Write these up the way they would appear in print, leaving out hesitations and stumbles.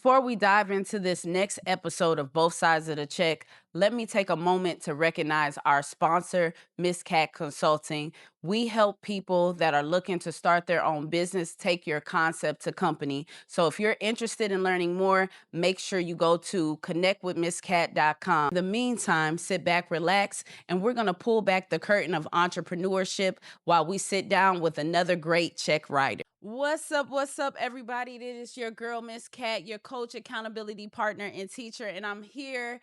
Before we dive into this next episode of Both Sides of the Check, let me take a moment to recognize our sponsor, Miss Cat Consulting. We help people that are looking to start their own business take your concept to company. So if you're interested in learning more, make sure you go to connectwithmisscat.com. In the meantime, sit back, relax, and we're going to pull back the curtain of entrepreneurship while we sit down with another great check writer. What's up, everybody? This is your girl, Miss Cat, your coach, accountability partner, and teacher. And I'm here.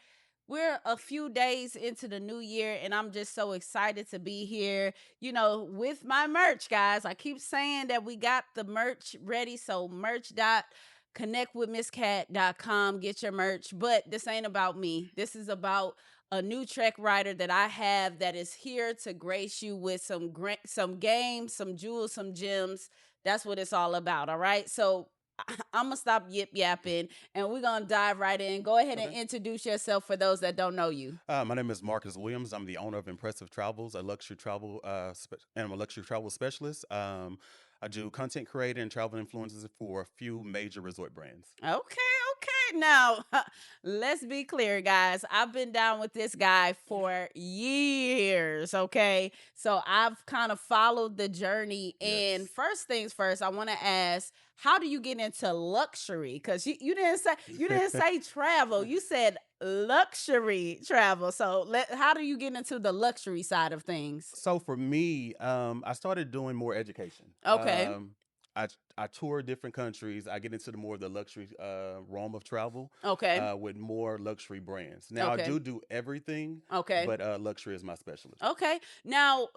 We're a few days into the new year, and I'm just so excited to be here, with my merch, guys. I keep saying that we got the merch ready. So merch.connectwithmisscat.com. Get your merch. But this ain't about me. This is about a new trek writer that I have that is here to grace you with some games, some jewels, some gems. That's what it's all about. All right. So I'm going to stop yip yapping and we're going to dive right in. Go ahead and introduce yourself for those that don't know you. My name is Marcus Williams. I'm the owner of Impressive Travels, a luxury travel and I'm a luxury travel specialist. I do content creating and travel influences for a few major resort brands. Okay. Now, let's be clear, guys. I've been down with this guy for years. Okay. So I've kind of followed the journey. And Yes. first things first, I want to ask, how do you get into luxury? Because you didn't say travel. You said luxury travel. So how do you get into the luxury side of things? So for me, I started doing more education. Okay. I tour different countries. I get into the more of the luxury realm of travel Okay. with more luxury brands. Now I Okay. do everything, Okay. but luxury is my specialty. Okay. Now,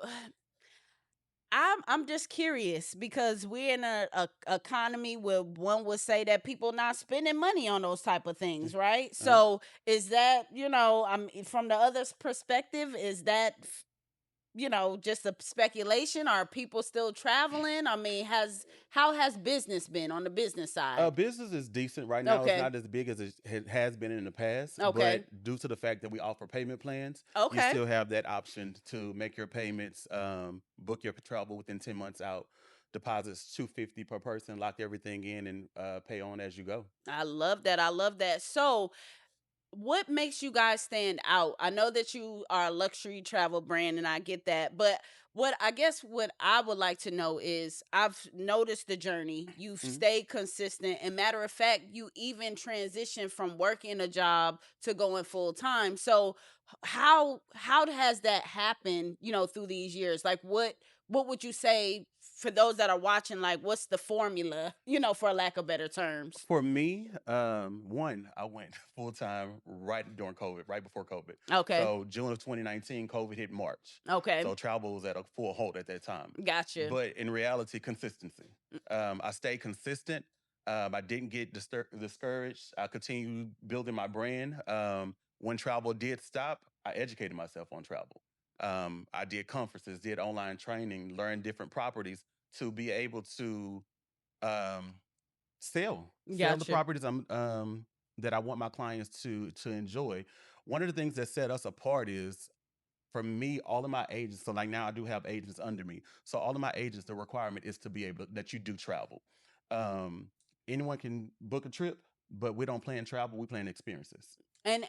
I'm just curious because we're in a economy where one would say that people not spending money on those type of things, right? Uh-huh. So is that, I'm from the other's perspective, is that just a speculation? Are people still traveling? I mean, how has business been on the business side? Business is decent right now. It's Okay. not as big as it has been in the past, Okay. but due to the fact that we offer payment plans, you Okay. still have that option to make your payments, book your travel within 10 months out, deposits 250 per person, lock everything in, and pay on as you go. I love that. I love that. So, what makes you guys stand out? I know that you are a luxury travel brand and I get that, but what I would like to know is I've noticed the journey. You've Mhm. stayed consistent, and matter of fact, you even transitioned from working a job to going full time. So how has that happened, through these years? Like what would you say for those that are watching, like what's the formula, for lack of better terms? For me, one, I went full time right during COVID, right before COVID. Okay. So June of 2019, COVID hit March. Okay. So travel was at a full halt at that time. Gotcha. But in reality, consistency. I stayed consistent. I didn't get discouraged. I continued building my brand. When travel did stop, I educated myself on travel. I did conferences, did online training, learned different properties to be able to um, sell the Gotcha. properties that I want my clients to enjoy. One of the things that set us apart is for me, all of my agents. So like now, I do have agents under me. So all of my agents, the requirement is to be able that you do travel. Um, Anyone can book a trip, but we don't plan travel. We plan experiences. And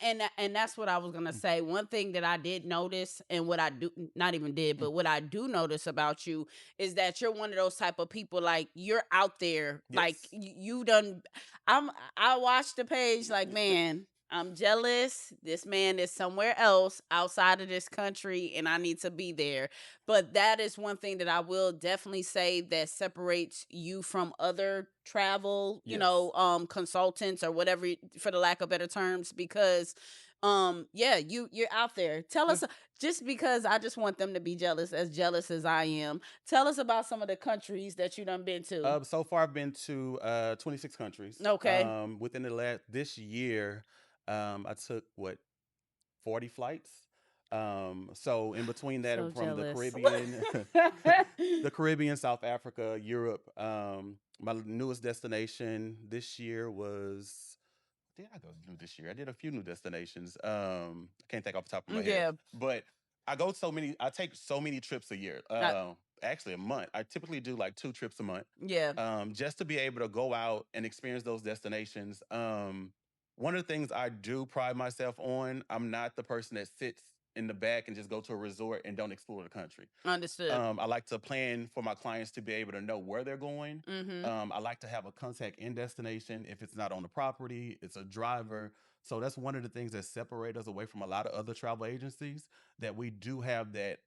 that's what I was gonna say. One thing that I did notice, and what I do not even did, but what I do notice about you is that you're one of those type of people, like you're out there, like Yes. you done. I watched the page, like man, I'm jealous. This man is somewhere else outside of this country, and I need to be there. But that is one thing that I will definitely say that separates you from other travel, Yes. consultants or whatever, for the lack of better terms, because yeah, you're out there. Tell Yeah. us, just because I just want them to be jealous as I am. Tell us about some of the countries that you done been to. So far, I've been to 26 countries. Okay. Within the last this year, I took what 40 flights. So in between that, So from the jealous. Caribbean, the Caribbean, South Africa, Europe. My newest destination this year was. Did I go new this year? I did a few new destinations. I can't think off the top of my head, Yeah. but I go so many. I take so many trips a year. actually a month. I typically do like 2 trips a month, Yeah. just to be able to go out and experience those destinations. One of the things I do pride myself on, I'm not the person that sits in the back and just go to a resort and don't explore the country. Understood. I like to plan for my clients to be able to know where they're going. Mhm. I like to have a contact in destination. If it's not on the property, it's a driver. So that's one of the things that separate us away from a lot of other travel agencies, that we do have that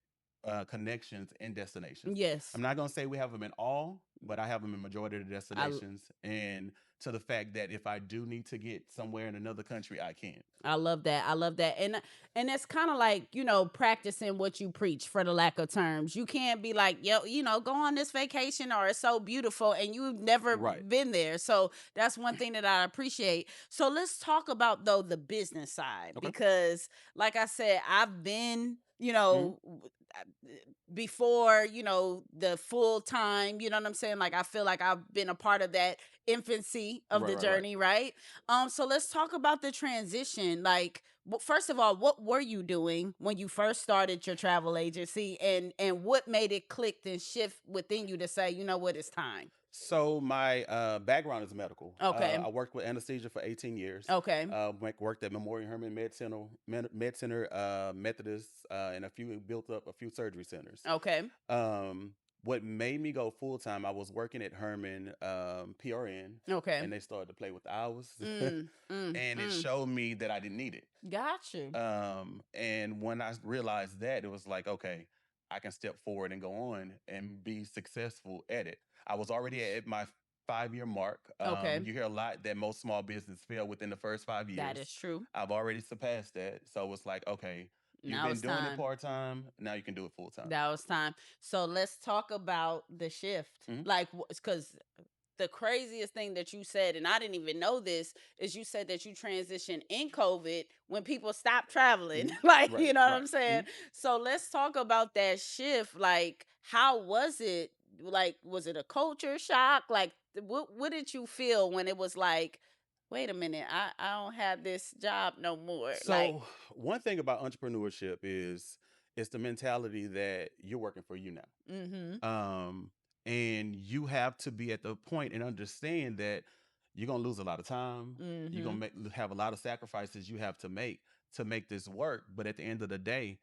connections in destinations. Yes. I'm not going to say we have them in all, but I have them in majority of the I destinations. And to the fact that if I do need to get somewhere in another country, I can. I love that. I love that. And it's kind of like, practicing what you preach, for the lack of terms. You can't be like, yo, go on this vacation, or it's so beautiful and you've never Right. been there. So that's one thing that I appreciate. So let's talk about, though, the business side, Okay. because like I said, I've been, Mhm. before, the full time, you know what I'm saying? Like, I feel like I've been a part of that infancy of Right, the right, right. journey, right? So let's talk about the transition. Like, first of all, what were you doing when you first started your travel agency, and what made it click and shift within you to say, you know what, it's time? So my background is medical. Okay. I worked with anesthesia for 18 years. Okay. Worked at Memorial Hermann Med Center, Methodist, and built up a few surgery centers. Okay. Um, what made me go full time? I was working at Herman, PRN, Okay. and they started to play with the hours, Mm, mm, and it mm. showed me that I didn't need it. Got you. And when I realized that, it was like, okay, I can step forward and go on and be successful at it. I was already at my 5 year mark. Okay. You hear a lot that most small business fail within the first five That years. is true. I've already surpassed that. So it's like, okay, you've Now been it's doing it time. part time. Now you can do it full time. That was time. So let's talk about the shift. Mhm. Like, because the craziest thing that you said, and I didn't even know this, is you said that you transitioned in COVID when people stopped traveling. Mhm. Like, Right, you know what right. I'm saying? Mhm. So let's talk about that shift. Like, how was it? Like, was it a culture shock? Like, what did you feel when it was like, wait a minute, I don't have this job no more? Like, So one thing about entrepreneurship is it's the mentality that you're working for you now. mm-hmm. Um, and you have to be at the point and understand that you're gonna lose a lot of time. You're Mm-hmm. gonna have a lot of sacrifices you have to make this work. But at the end of the day,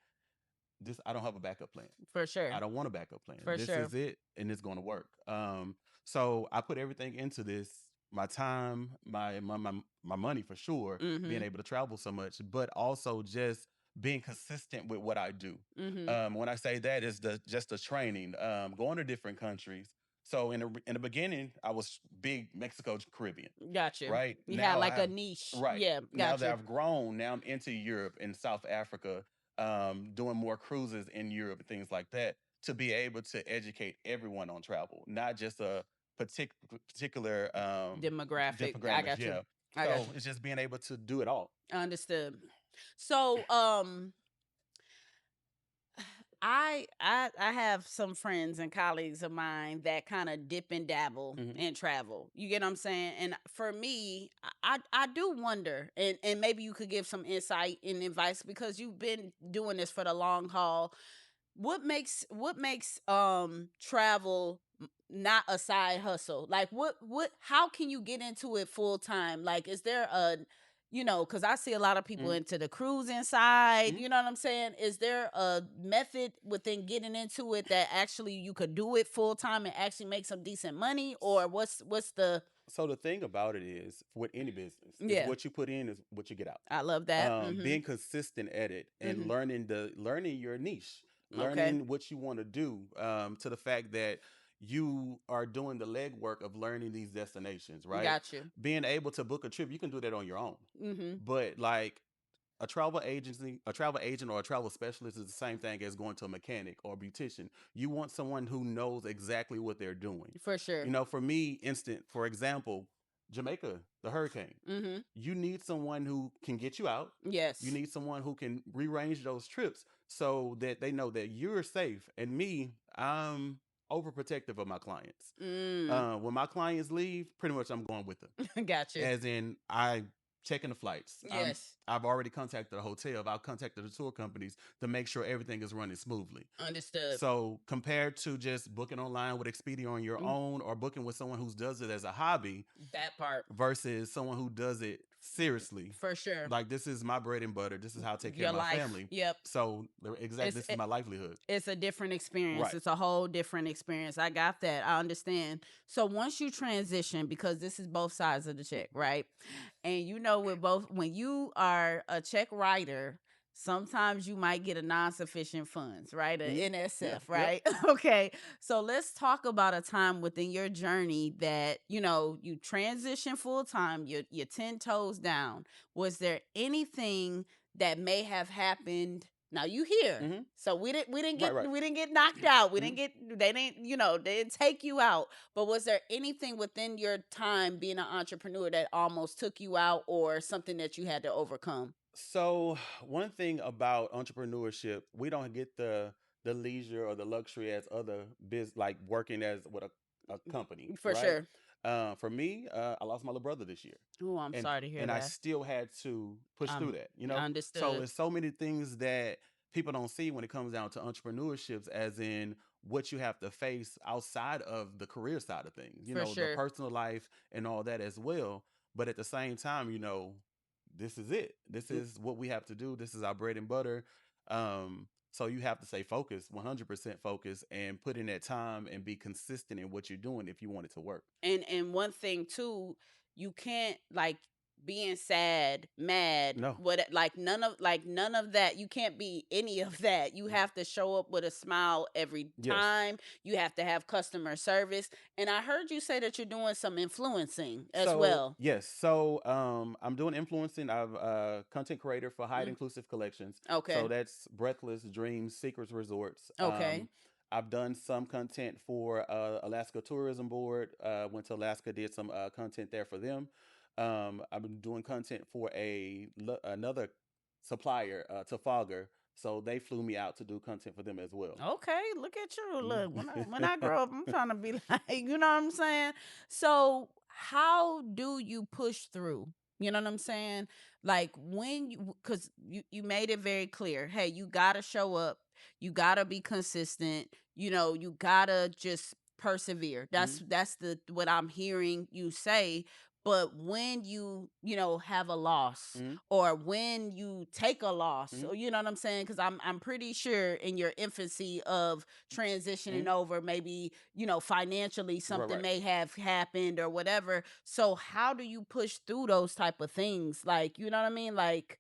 this I don't have a backup plan. For sure. I don't want a backup plan. For This sure. is it, and it's going to work. So I put everything into this: my time, my money for sure, being Mm-hmm. able to travel so much, but also just being consistent with what I do. Mm-hmm. When I say that is the training, going to different countries. So in the beginning, I was big Mexico Caribbean, Got you. right? You had Now I like a have niche. right Yeah, now got that you. I've grown, now I'm into Europe and South Africa, doing more cruises in Europe and things like that, to be able to educate everyone on travel, not just a particular Demographic. I demographics. got you. Yeah. I got So you. it's just being able to do it all. Understood. So, I have some friends and colleagues of mine that kind of dip and dabble Hmm. in travel. You get what I'm saying? And for me, I do wonder, and maybe you could give some insight and advice, because you've been doing this for the long haul. What makes travel not a side hustle? Like, what how can you get into it full time? Like, is there a, because I see a lot of people Hmm. into the cruising side, Hmm. you know what I'm saying? Is there a method within getting into it that actually you could do it full time and actually make some decent money? Or what's the So the thing about it is, with any business, is yeah, what you put in is what you get out. I love that. Mhm. Being consistent at it and Mhm. learning your niche, Okay. learning what you want to do, to the fact that you are doing the legwork of learning these destinations, right? Got you. Being able to book a trip, you can do that on your own. Mhm. But like a travel agent or a travel specialist is the same thing as going to a mechanic or a beautician. You want someone who knows exactly what they're doing. For sure. For me, for example, Jamaica, the hurricane. Mhm. You need someone who can get you out. You Yes. need someone who can rearrange those trips so that they know that you're safe. And me, I'm overprotective of my clients. Mm. When my clients leave, pretty much I'm going with them. Got you. As in, I checking the flights. Yes. I've already contacted the hotel. I've contacted the tour companies to make sure everything is running smoothly. Understood. So compared to just booking online with Expedia on your Mm, own or booking with someone who does it as a hobby that part. versus someone who does it seriously, For sure. like this is my bread and butter. This is how I take care of Your my life. family. Yep. So exactly, It's this is my livelihood. it's a different experience. Right. It's a whole different experience. I got that. I understand. So once you transition, because this is both sides of the check, right? And you know, with both, when you are a check writer, sometimes you might get a non-sufficient funds, right? A Mhm. Yeah. NSF, Yep. right? Okay. So let's talk about a time within your journey that, you transition full time, you're 10 toes down. Was there anything that may have happened? Now you here. Hmm. So we didn't Right. get Right. we didn't get knocked out. We Hmm. didn't get they didn't take you out. But was there anything within your time being an entrepreneur that almost took you out, or something that you had to overcome? So one thing about entrepreneurship, we don't get the leisure or the luxury as other biz like working as with a company, For right? sure. For me, I lost my little brother this year, Oh, I'm and sorry to hear and I that. still had to push through Um, that, you know. So understood. it's so many things that people don't see when it comes down to entrepreneurships, as in what you have to face outside of the career side of things, For the sure. personal life and all that as well. But at the same time, this is it. This Mm, is what we have to do. This is our bread and butter. So you have to stay focused, 100% focused, and put in that time and be consistent in what you're doing if you want it to work. and one thing too, you can't, like, being sad, mad, No. what, like none of that. You can't be any of that. You have to show up with a smile every Yes. time. You have to have customer service. And I heard you say that you're doing some influencing as So well. yes, so I'm doing influencing. I'm a content creator for Hide Mm, Inclusive Collections. So okay. that's Breathless Dreams, Secrets Resorts. Okay. I've done some content for Alaska Tourism Board. Went to Alaska, did some content there for them. I've been doing content for another supplier, Trafalgar. So they flew me out to do content for them as well. Okay, look at you. Look, when I Mhm. grow up, I'm trying to be like, you know what I'm saying? So, how do you push through? You know what I'm saying? Like, when you, cuz you made it very clear. Hey, you got to show up. You got to be consistent. You got to just persevere. That's Mhm. that's the what I'm hearing you say. But when you have a loss, Mhm. or when you take a loss, Mhm. or you know what I'm saying, because I'm pretty sure in your infancy of transitioning Mhm. over, maybe financially Right, something right. may have happened or whatever. So how do you push through those type of things, like, you know what I mean, like?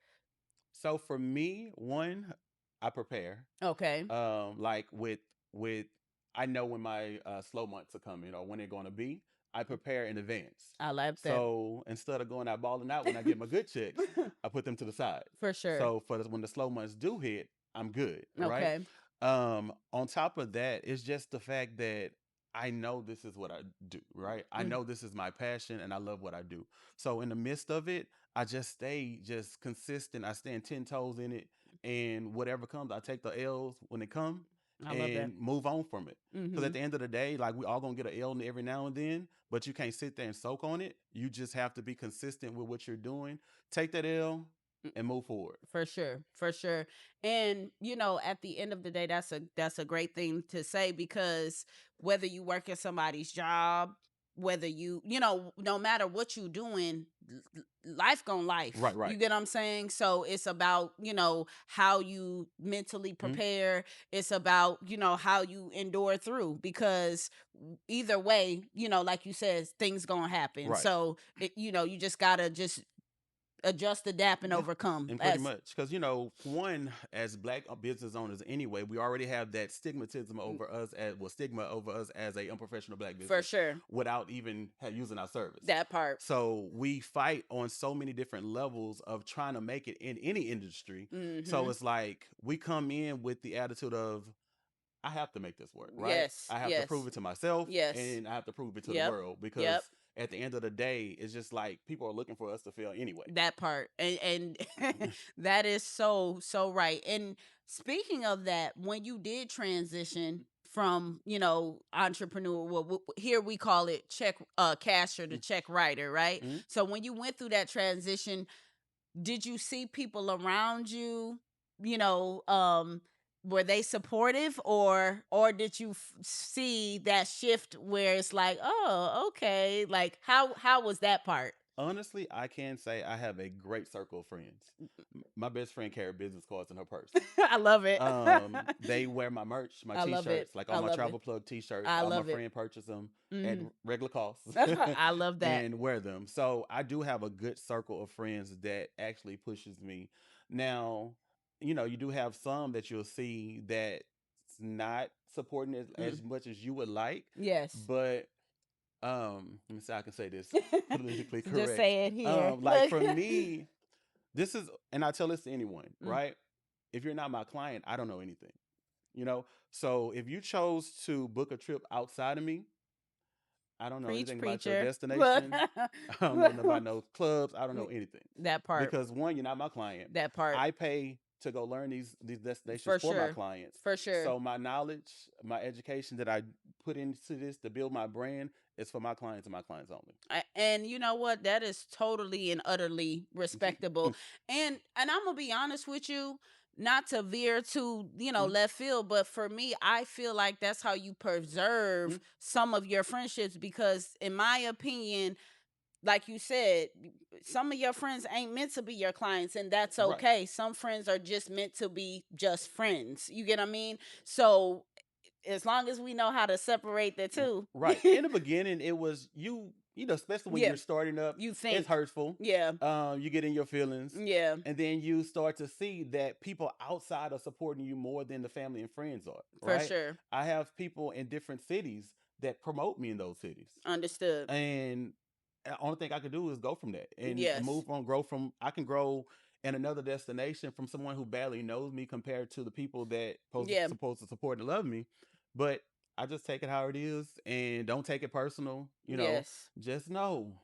So for me, one, I prepare. Okay. Like with I know when my slow months are coming or when they're going to be. I prepare in advance. I like that. So instead of going out balling out when I get my good checks, I put them to the side. For sure. So when the slow months do hit, I'm good, right? Okay. On top of that, it's just the fact that I know this is what I do, right? I Mm, know this is my passion and I love what I do. So in the midst of it, I just stay just consistent. I stand 10 toes in it, and whatever comes, I take the L's when they come I love that. and move on from it. Because Mm-hmm. at the end of the day, like we all gonna get an L every now and then, but you can't sit there and soak on it. You just have to be consistent with what you're doing. Take that L and move forward. For sure, for sure. And at the end of the day, that's a great thing to say, because whether you work at somebody's job, whether no matter what you doing, life gon' life. Right, You right. get what I'm saying? So it's about, how you mentally Mhm. prepare. It's about, how you endure through, because either way, like you said, things gonna happen. Right. So you just gotta just adjust, adapt, and Yeah, overcome. and pretty As much because one, as black business owners anyway, we already have that stigmatism over us as well, stigma over us as a unprofessional black For business sure. without even using our service. That part. So we fight on so many different levels of trying to make it in any industry. So Mhm. it's like we come in with the attitude of I have to make this work, right? Yes. I have to prove Yes. it to myself Yes. and I have to prove it to the Yep. world Yep. because at the end of the day, it's just like people are looking for us to fail anyway. That part. And that is so right. And speaking of that, when you did transition from, entrepreneur. Well, here we call it check cashier to check writer, right? Mhm. So when you went through that transition, did you see people around you, you know, were they supportive, or did you see that shift where it's like, oh, okay, like how was that part? Honestly, I can say I have a great circle of friends. My best friend carried business cards in her purse. I love it. They wear my merch, my I love it. t-shirts, like all I my love it. travel plug t-shirts. I All my love it. friend purchase them at Hmm. regular costs I love that. and wear them. So I do have a good circle of friends that actually pushes me. Now, you do have some that you'll see that's not supporting as Mm. much as you would like, Yes. but let me see how I can say this politically Just correct. say it here. Like Look. for me, this is, and I tell this to anyone, Mm. right? If you're not my client, I don't know anything, you know? So if you chose to book a trip outside of me, I don't know Preach, anything about your preacher. Look. destination. I don't know nothing about no clubs. I don't know anything. That part. Because one, you're not my client. That part. I pay to go learn these destinations For for my sure. clients. For sure. So my knowledge, my education that I put into this to build my brand is for my clients and my clients only. And you know what? That is totally and utterly respectable. And I'm gonna be honest with you, not to veer to, Mhm, left field, but for me, I feel like that's how you preserve mhm. some of your friendships, because in my opinion, like you said, some of your friends ain't meant to be your clients, and that's Right. okay. Some friends are just meant to be just friends. You get what I mean? So as long as we know how to separate the two. Right. In the beginning, it was especially when Yeah, you're starting up, you it's think. hurtful. Yeah. You get in your feelings, Yeah, and then you start to see that people outside are supporting you more than the family and friends are. for Right. sure. I have people in different cities that promote me in those cities, Understood. and the only thing I can do is go from that and Yes. move on, grow from. I can grow in another destination from someone who barely knows me compared to the people that Yeah. supposed to support and love me. But I just take it how it is and don't take it personal. Yes. Just know.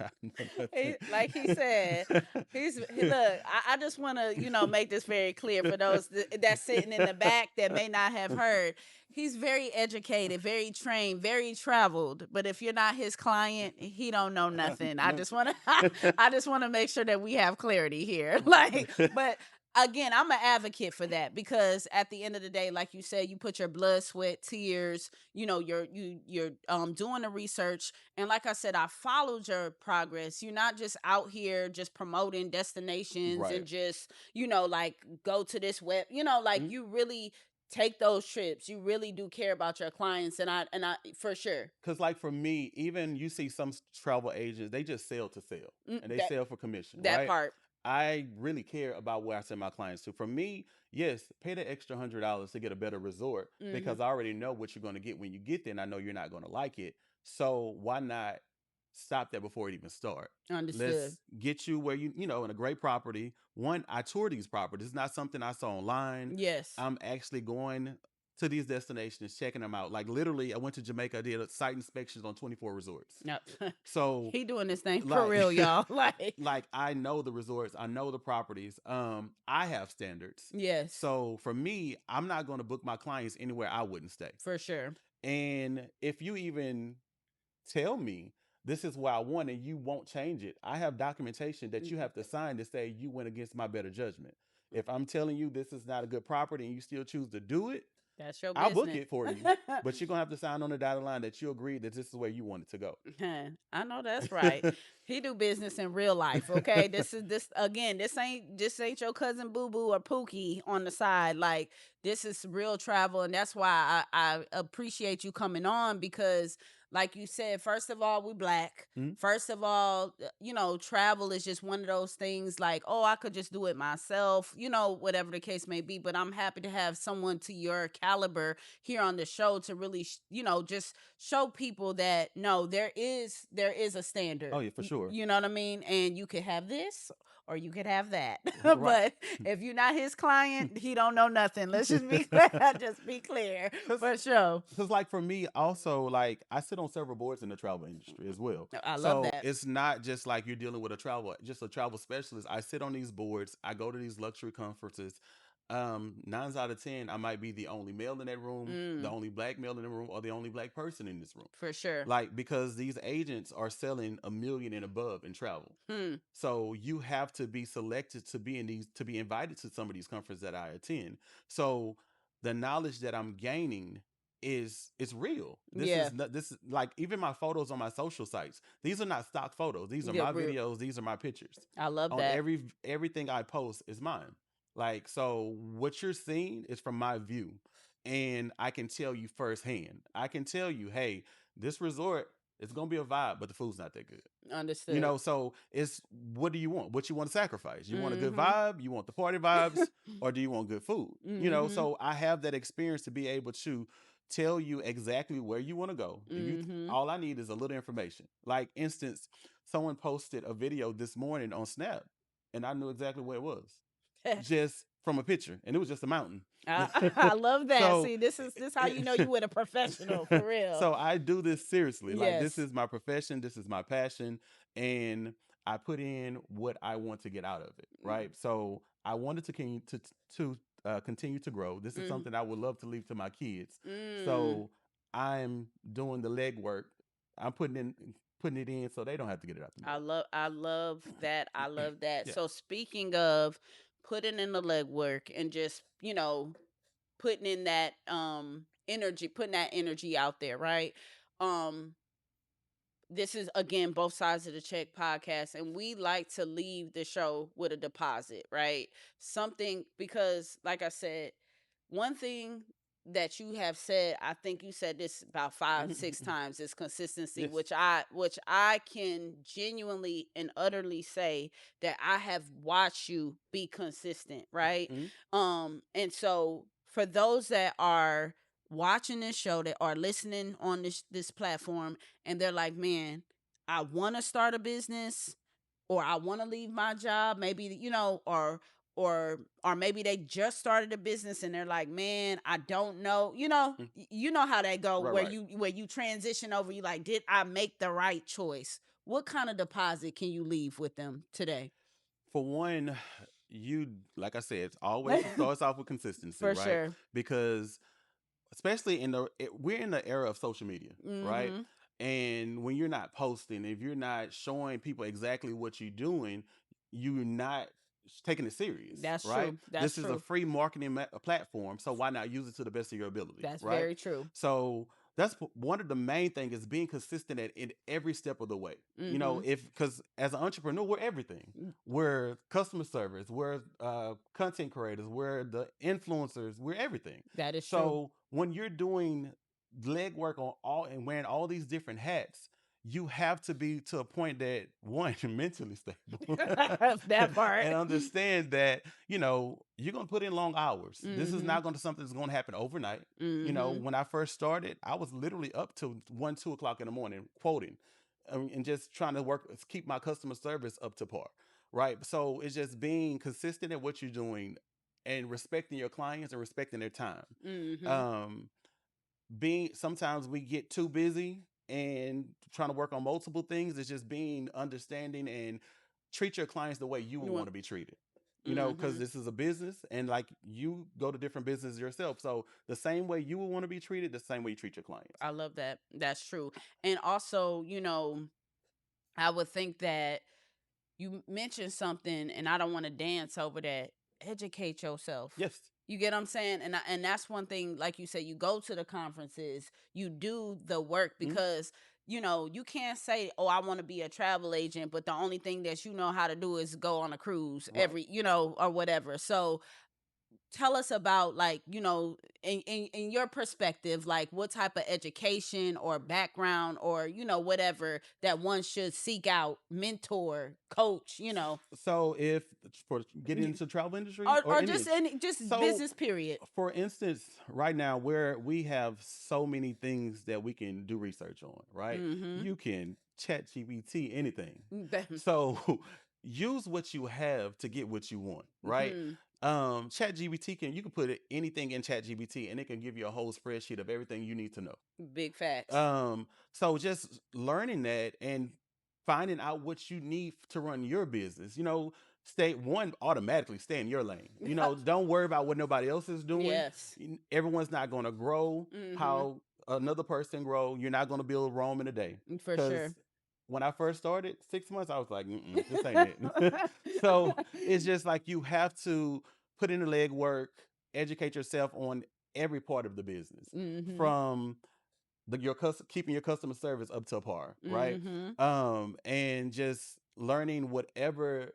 I know nothing. Like he said, look. I just want to make this very clear for those that's sitting in the back that may not have heard. He's very educated, very trained, very traveled. But if you're not his client, he don't know nothing. I No. just want to I just want to make sure that we have clarity here. Like, but again, I'm an advocate for that, because at the end of the day, like you said, you put your blood, sweat, tears. You're doing the research, and like I said, I followed your progress. You're not just out here just promoting destinations Right. and just, like, go to this web, like, Mhm. you really take those trips. You really do care about your clients, and I for sure. Cause like for me, even you see some travel agents, they just sell to sell and they That sell for commission, that right? part. I really care about where I send my clients to. For me, yes, pay the extra $100 to get a better resort Hmm. because I already know what you're going to get when you get there, and I know you're not going to like it. So why not stop that before it even start? Understood. Let's get you where in a great property. One, I tour these properties. It's not something I saw online. Yes. I'm actually going to these destinations, checking them out. Like literally, I went to Jamaica, I did site inspections on 24 resorts. No. So He doing this thing for like real, y'all. Like, like I know the resorts, I know the properties. I have standards. yes, So for me, I'm not going to book my clients anywhere I wouldn't stay. for sure. And if you even tell me this is what I want and you won't change it, I have documentation that you have to sign to say you went against my better judgment. If I'm telling you this is not a good property and you still choose to do it, That's your I'll book business. it for you. But you're gonna have to sign on the dotted line that you agree that this is where you want it to go. I know that's right. He do business in real life. Okay, this again. This ain't your cousin Boo Boo or Pookie on the side. Like, this is real travel, and that's why I appreciate you coming on, because, like you said, first of all, we black. Mhm. First of all, travel is just one of those things. Like, oh, I could just do it myself. Whatever the case may be. But I'm happy to have someone to your caliber here on the show to really, just show people that no, there is a standard. Oh yeah, for sure. You know what I mean? And you could have this or you could have that. Right. But if you're not his client, he don't know nothing. Let's just be just be clear. Cause, For sure. Cause like for me, also like I sit on several boards in the travel industry as well. I love So that. it's not just like you're dealing with just a travel specialist. I sit on these boards. I go to these luxury conferences. Nines out of 10, I might be the only male in that room, the Mm, only black male in the room, or the only black person in this room. for sure. Like, because these agents are selling a million and above in travel. Hmm. So you have to be selected to be in these, to be invited to some of these conferences that I attend. So the knowledge that I'm gaining is, it's real. This Yeah. is not, this is like, even my photos on my social sites. These are not stock photos. These are Yeah. my Real. videos. These are my pictures. I love On that. everything I post is mine. Like, so what you're seeing is from my view. And I can tell you firsthand. I can tell you, hey, this resort, it's gonna be a vibe, but the food's not that good. Understood. So it's, what do you want? What you want to sacrifice? You want a good Mm-hmm. vibe? You want the party vibes? Or do you want good food? Mm-hmm. So I have that experience to be able to tell you exactly where you want to go. If you, Mm-hmm. all I need is a little information. Like, instance, someone posted a video this morning on Snap, and I knew exactly where it was just from a picture, and it was just a mountain. I love that. so See, this how you know you with a professional for real. so I do this seriously. Like, this Yes. is my profession, this is my passion, and I put in what I want to get out of it, right? So I wanted to continue to grow. This is Mm-hmm. something I would love to leave to my kids. Mm. So I'm doing the legwork. I'm putting it in so they don't have to get it out the mud. I love that. I love that. Yeah. So speaking of putting in the legwork and just, putting in that energy, putting that energy out there, right? Um this is again both sides of the check podcast, and we like to leave the show with a deposit, right? Something, because like I said, one thing that you have said, I think you said this about 5 6 times, is consistency, Yes. which I can genuinely and utterly say that I have watched you be consistent, right? Mhm. And so for those that are watching this show, that are listening on this platform, and they're like, man, I want to start a business, or I want to leave my job, maybe, or maybe they just started a business and they're like, man, I don't know, Mm. you know how that go, Right, where right. you transition over, you like, did I make the right choice? What kind of deposit can you leave with them today? For one, you, like I said, always it starts off with consistency, For right? sure. Because especially we're in the era of social media, right? Mm-hmm. And when you're not posting, if you're not showing people exactly what you're doing, you're not taking it serious, That's right? true. That's This is a true. free marketing platform, so why not use it to the best of your ability, That's right? very true. So that's one of the main things, is being consistent in every step of the way. Mm-hmm. If, because as an entrepreneur, we're everything. Mm. We're customer service, we're content creators, we're the influencers, we're everything. That is true. So when you're doing legwork on all and wearing all these different hats, you have to be to a point that, one, you're mentally stable That part. and understand that, you're gonna put in long hours. This is Mm-hmm. not gonna something that's gonna happen overnight. Mm-hmm. When I first started, I was literally up to 1, 2 o'clock in the morning quoting, and just trying to keep my customer service up to par. Right. So it's just being consistent at what you're doing and respecting your clients and respecting their time. Mm-hmm. Um, being Sometimes we get too busy and trying to work on multiple things. It's just being understanding and treat your clients the way you would want to be treated. Because Mm-hmm. this is a business, and like, you go to different businesses yourself. So the same way you would want to be treated, the same way you treat your clients. I love that. That's true. And also, I would think that you mentioned something, and I don't want to dance over that. Educate yourself. Yes. You get what I'm saying? And that's one thing, like you said, you go to the conferences, you do the work, Mhm. because you can't say, "Oh, I want to be a travel agent," but the only thing that you know how to do is go on a cruise Right. or whatever. So tell us about, like, in your perspective, like, what type of education or background, or whatever, that one should seek out, mentor, coach, So if for getting into travel industry or, or or any, just any, just so business period. for instance, right now, where we have so many things that we can do research on, right? Mm-hmm. You can chat GPT anything. So use what you have to get what you want, right? Mm-hmm. Chat GPT you can put anything in chat GPT, and it can give you a whole spreadsheet of everything you need to know. Big facts. So just learning that and finding out what you need to run your business. automatically stay in your lane. Don't worry about what nobody else is doing. Yes. Everyone's not going to grow Mm-hmm. how another person grow. You're not going to build Rome in a day. For Because sure. when I first started, 6 months, I was like, this ain't it. So it's just like you have to put in the legwork, educate yourself on every part of the business, Mm-hmm. from keeping your customer service up to par, right? Mm-hmm. And just learning whatever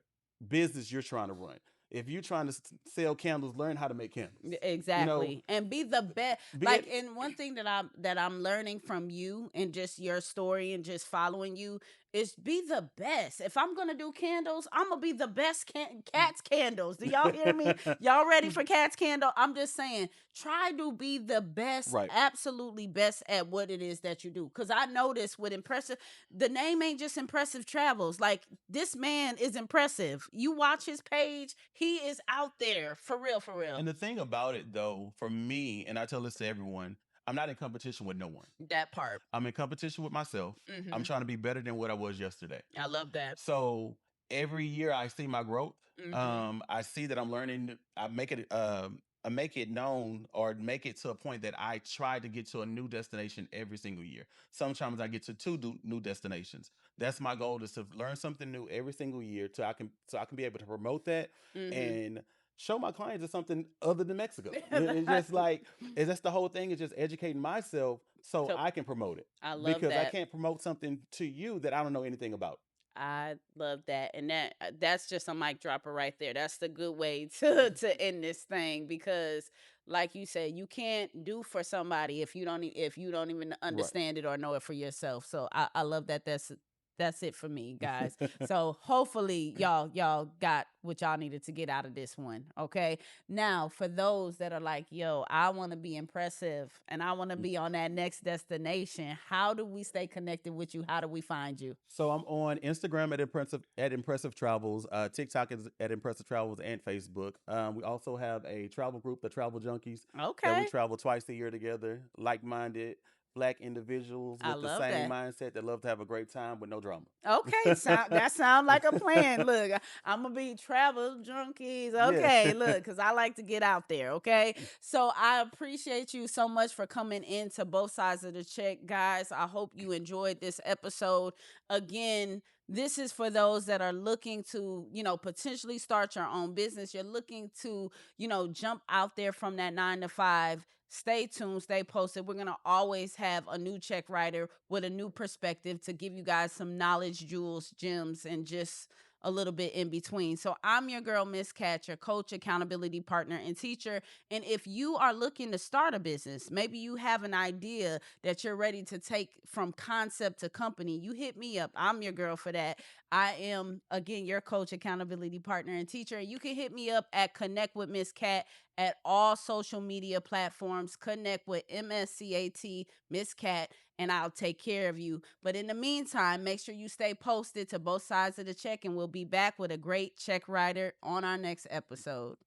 business you're trying to run. If you're trying to sell candles, learn how to make candles. You know, Exactly. And be the best. be Like, it and one thing that I'm learning from you and just your story and just following you is be the best. If I'm gonna do candles, I'm gonna be the best cat's candles. Do y'all hear me? Y'all ready for cat's candle? I'm just saying, try to be the best, right. absolutely best at what it is that you do. Cause I noticed with impressive, the name ain't just impressive travels. Like, this man is impressive. You watch his page, he is out there for real, for real. And the thing about it, though, for me, and I tell this to everyone, I'm not in competition with no one. That part. I'm in competition with myself. I'm Mm-hmm. trying to be better than what I was yesterday. I love that. So every year I see my growth. Mm-hmm. I see that I'm learning. I make it known, or make it to a point that I try to get to a new destination every single year. Sometimes I get to two new destinations. That's my goal, is to learn something new every single year, so I can be able to promote that Mm-hmm. and show my clients it's something other than Mexico. It's just like, it's just the whole thing is just educating myself so So I can promote it, I love because I that. can't promote something to you that I don't know anything about. I love that, and that's just a mic dropper right there. That's the good way to end this thing, because, like you said, you can't do for somebody if if you don't even Right. understand it or know it for yourself. So I love that. That's it for me, guys. So hopefully y'all got what y'all needed to get out of this one. Okay. Now, for those that are like, yo, I want to be impressive and I want to be on that next destination, how do we stay connected with you? How do we find you? So I'm on Instagram at impressive travels. TikTok is at impressive travels, and Facebook. We also have a travel group, the Travel Junkies, that we Okay. travel twice a year together. Like-minded Black individuals I with the love same that. mindset that love to have a great time with no drama. Okay, sound like a plan. Look, I'm gonna be travel junkies. Yeah. Okay, look, because I like to get out there. Okay, so I appreciate you so much for coming into both sides of the check, guys. I hope you enjoyed this episode. Again, this is for those that are looking to, potentially start your own business. You're looking to, jump out there from that 9 to 5. Stay tuned, stay posted. We're going to always have a new check writer with a new perspective to give you guys some knowledge, jewels, gems, and just a little bit in between. So I'm your girl, Miss Cat, your coach, accountability partner, and teacher. And if you are looking to start a business, maybe you have an idea that you're ready to take from concept to company, you hit me up. I'm your girl for that. I am, again, your coach, accountability partner, and teacher. You can hit me up at Connect with Miss Cat at all social media platforms. Connect with MSCAT, Miss Cat, and I'll take care of you. But in the meantime, make sure you stay posted to both sides of the check, and we'll be back with a great check writer on our next episode.